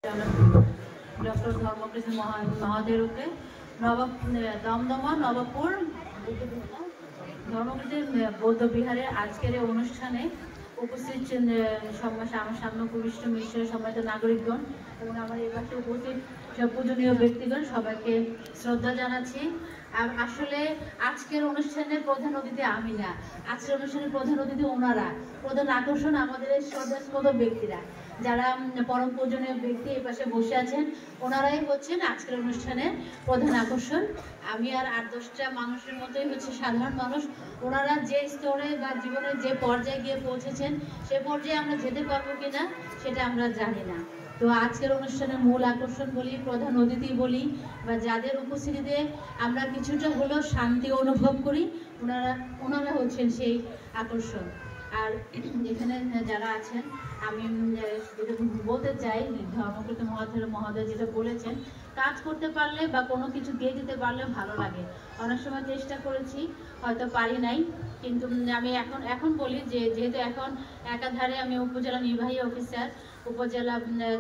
Doctor ধর্মকৃষ্ণ মহাদেবকে দমদমা নবাবপুর ধর্মকৃষ্ণ বৌদ্ধ বিহারের আজকের এই অনুষ্ঠানে উপস্থিত আমার সামনে উপবিষ্ট মিশ্রের সম্মানিত নাগরিকগণ এবং আমার এই পাশে উপস্থিত সব পূজনীয় ব্যক্তিগণ সবাইকে শ্রদ্ধা জানাচ্ছি। আর আসলে আজকের অনুষ্ঠানের প্রধান অতিথি আমি না, আজকের অনুষ্ঠানের প্রধান অতিথি ওনারা, প্রধান আকর্ষণ আমাদের শ্রদ্ধাস্পদ ব্যক্তিরা যারা পরম পূজনীয় ব্যক্তি এই পাশে বসে আছেন, ওনারাই হচ্ছেন আজকের অনুষ্ঠানের প্রধান আকর্ষণ। আমি আর 8-10টা মানুষের মতোই হচ্ছে সাধারণ মানুষ। ওনারা যে স্তরে বা জীবনের যে পর্যায়ে গিয়ে পৌঁছেছেন সে পর্যায়ে আমরা যেতে পারবো কিনা সেটা আমরা জানি না। তো আজকের অনুষ্ঠানের মূল আকর্ষণ বলি, প্রধান অতিথি বলি, বা যাদের উপস্থিতিতে আমরা কিছুটা হলেও শান্তি অনুভব করি, ওনারা হচ্ছেন সেই আকর্ষণ। আর এখানে যারা আছেন আমি যেটা বলতে চাই, ধর্মকৃষ্ণ মহোদয় যেটা বলেছেন, কাজ করতে পারলে বা কোনো কিছু দিয়ে দিতে পারলে ভালো লাগে। অনেক সময় চেষ্টা করেছি, হয়তো পারি নাই, কিন্তু আমি এখন বলি যে যেহেতু এখন একাধারে আমি উপজেলা নির্বাহী অফিসার, উপজেলা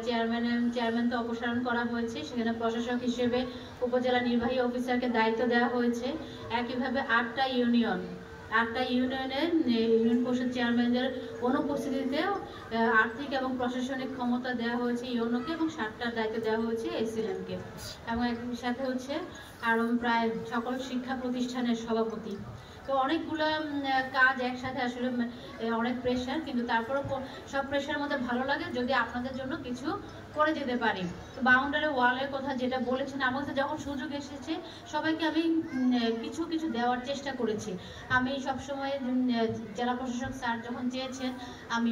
চেয়ারম্যান তো অপসারণ করা হয়েছে, সেখানে প্রশাসক হিসেবে উপজেলা নির্বাহী অফিসারকে দায়িত্ব দেওয়া হয়েছে। একইভাবে 8টা ইউনিয়নের ইউনিয়ন পরিষদ চেয়ারম্যানদের অনুপস্থিতিতেও আর্থিক এবং প্রশাসনিক ক্ষমতা দেওয়া হয়েছে ইউনোকে এবং 7টার দায়িত্ব দেওয়া হয়েছে এসিএলএমকে, এবং একই সাথে হচ্ছে আরও প্রায় সকল শিক্ষা প্রতিষ্ঠানের সভাপতি। তো অনেকগুলো কাজ একসাথে, আসলে অনেক প্রেশার, কিন্তু তারপরেও সব প্রেশারের মধ্যে ভালো লাগে যদি আপনাদের জন্য কিছু করে যেতে পারি। তো বাউন্ডারি ওয়ালের কথা যেটা বলেছেন, আমাদের যখন সুযোগ এসেছে সবাইকে আমি কিছু দেওয়ার চেষ্টা করেছি। আমি সবসময় জেলা প্রশাসক স্যার যখন চেয়েছেন, আমি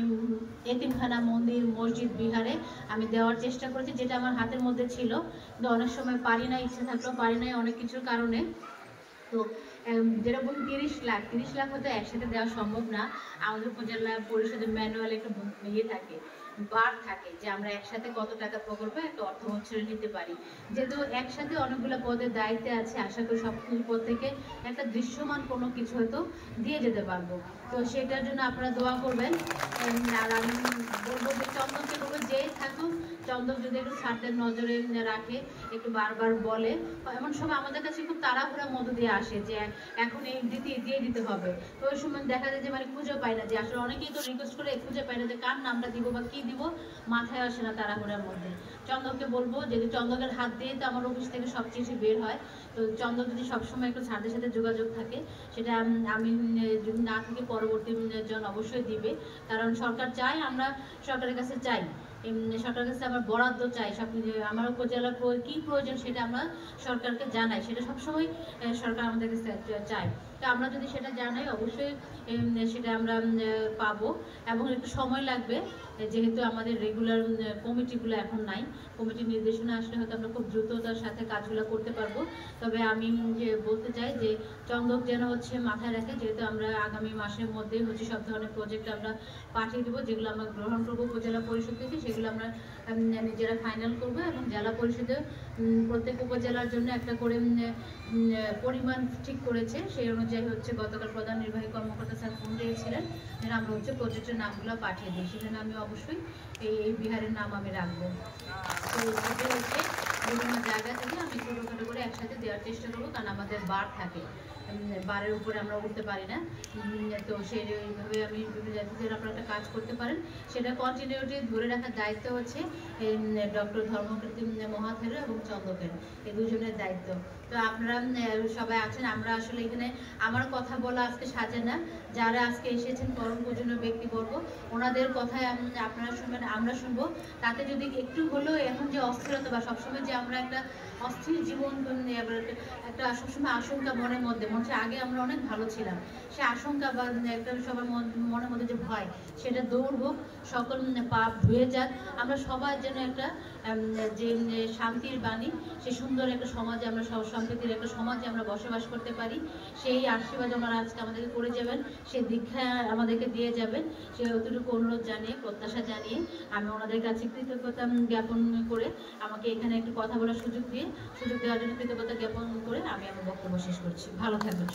এতিমখানা, মন্দির, মসজিদ, বিহারে আমি দেওয়ার চেষ্টা করেছি, যেটা আমার হাতের মধ্যে ছিল, কিন্তু অনেক সময় পারি না, ইচ্ছে থাকলেও পারি না অনেক কিছুর কারণে। তো যেটা বলি 30 লাখ হয়তো একসাথে দেওয়া সম্ভব না। আমাদের উপজেলা পরিষদের ম্যানুয়াল একটা থাকে, বার থাকে যে আমরা একসাথে কত টাকা প্রকল্পে একটা অর্থ বছরে নিতে পারি। যেহেতু একসাথে অনেকগুলো পদের দায়িত্বে আছে, আশা করি সবগুলো পদ থেকে একটা দৃশ্যমান কোনো কিছু হয়তো দিয়ে যেতে পারবো। তো সেটার জন্য আপনারা দোয়া করবেন। আর আমি বলবো যে চন্দনকে বলবো যেই থাকুক, চন্দন যদি একটু ছাড়দের নজরে রাখে, একটু বারবার বলে, এমন সময় আমাদের কাছে খুব তাড়াহুড়ার মধ্য দিয়ে আসে যে এখন এই দিয়ে দিতে হবে। তো ওই সময় দেখা যায় যে খুঁজে পায় না, যে আসলে অনেকেই তো রিকোয়েস্ট করে খুঁজে পায় না যে কার নামটা দিব বা কি দিব, মাথায় আসে না তাড়াহুড়ার মধ্যে। চন্দনকে বলবো, যদি চন্দনের হাত দিয়ে তো আমার অফিস থেকে সব চিঠি বের হয়, তো চন্দন যদি সবসময় একটু ছাড়দের সাথে যোগাযোগ থাকে, সেটা আমি যদি না থাকি পরবর্তী জন অবশ্যই দিবে। কারণ সরকার চায়, আমরা সরকারের কাছে চাই, সরকারের কাছে আমার বরাদ্দ চাই, সব আমার উপজেলার কি প্রয়োজন সেটা আমরা সরকারকে জানাই, সেটা সবসময় সরকার আমাদের কাছে চায়। তো আমরা যদি সেটা জানাই অবশ্যই সেটা আমরা পাবো, এবং একটু সময় লাগবে, যেহেতু আমাদের রেগুলার কমিটিগুলো এখন নাই। কমিটির নির্দেশনা আসলে হয়তো আমরা খুব দ্রুততার সাথে কাজগুলো করতে পারবো। তবে আমি বলতে চাই যে চন্দক যেন হচ্ছে মাথায় রাখে, যেহেতু আমরা আগামী মাসের মধ্যে হচ্ছে সব ধরনের প্রজেক্ট আমরা পাঠিয়ে দেবো, যেগুলো আমরা গ্রহণ করবো উপজেলা পরিষদ থেকে, সেগুলো আমরা নিজেরা ফাইনাল করবো, এবং জেলা পরিষদে প্রত্যেক উপজেলার জন্য একটা করে পরিমাণ ঠিক করেছে। সেই অনুযায়ী হচ্ছে গতকাল প্রধান নির্বাহী কর্মকর্তা স্যার ফোন দিয়েছিলেন যেন আমরা হচ্ছে প্রজেক্টের নামগুলো পাঠিয়ে দিই, সেখানে আমি অবশ্যই এই বিহারের নাম আমি রাখবো। তো সেটা হচ্ছে বিভিন্ন জায়গা থেকে আমি ছোটোখাটো করে একসাথে দেওয়ার চেষ্টা করবো, কারণ আমাদের বার থাকে, বারের উপরে আমরা উঠতে পারি না। তো সেইভাবে আমি বিভিন্ন জায়গায় আপনারা একটা কাজ করতে পারেন, সেটা কন্টিনিউটি ধরে রাখার দায়িত্ব হচ্ছে ডক্টর ধর্মকৃষ্ণ মহাথের এবং চন্দকের, এই দুজনের দায়িত্ব। তো আপনারা সবাই আছেন, আমরা আসলে এখানে আমার কথা বলা আজকে সাজে না, যারা আজকে এসেছেন পরম পূজনীয় ব্যক্তিবর্গ, ওনাদের কথায় আপনারা শুনবেন, আমরা শুনবো। তাতে যদি একটু হলেও এখন যে অস্থিরতা বা সবসময় যে আমরা একটা অস্থির জীবন, একটা সবসময় আশঙ্কা মনের মধ্যে, মনে হচ্ছে আগে আমরা অনেক ভালো ছিলাম, সে আশঙ্কা বা একটা সবার মনের মধ্যে যে ভয়, সেটা দৌড় হোক, সকল পাপ ধুয়ে যাক, আমরা সবার যেন একটা যে শান্তির বাণী, সে সুন্দর একটা সমাজে আমরা সম্প্রীতির একটা সমাজে আমরা বসবাস করতে পারি, সেই আশীর্বাদ ওনারা আজকে আমাদেরকে করে যাবেন, সেই দীক্ষা আমাদেরকে দিয়ে যাবেন, সে অতটুকু অনুরোধ জানিয়ে, প্রত্যাশা জানিয়ে আমি ওনাদের কাছে কৃতজ্ঞতা জ্ঞাপন করে, আমাকে এখানে একটু কথা বলার সুযোগ দেওয়ার জন্য কৃতজ্ঞতা জ্ঞাপন করে আমি আমার বক্তব্য শেষ করছি। ভালো থাকবেন।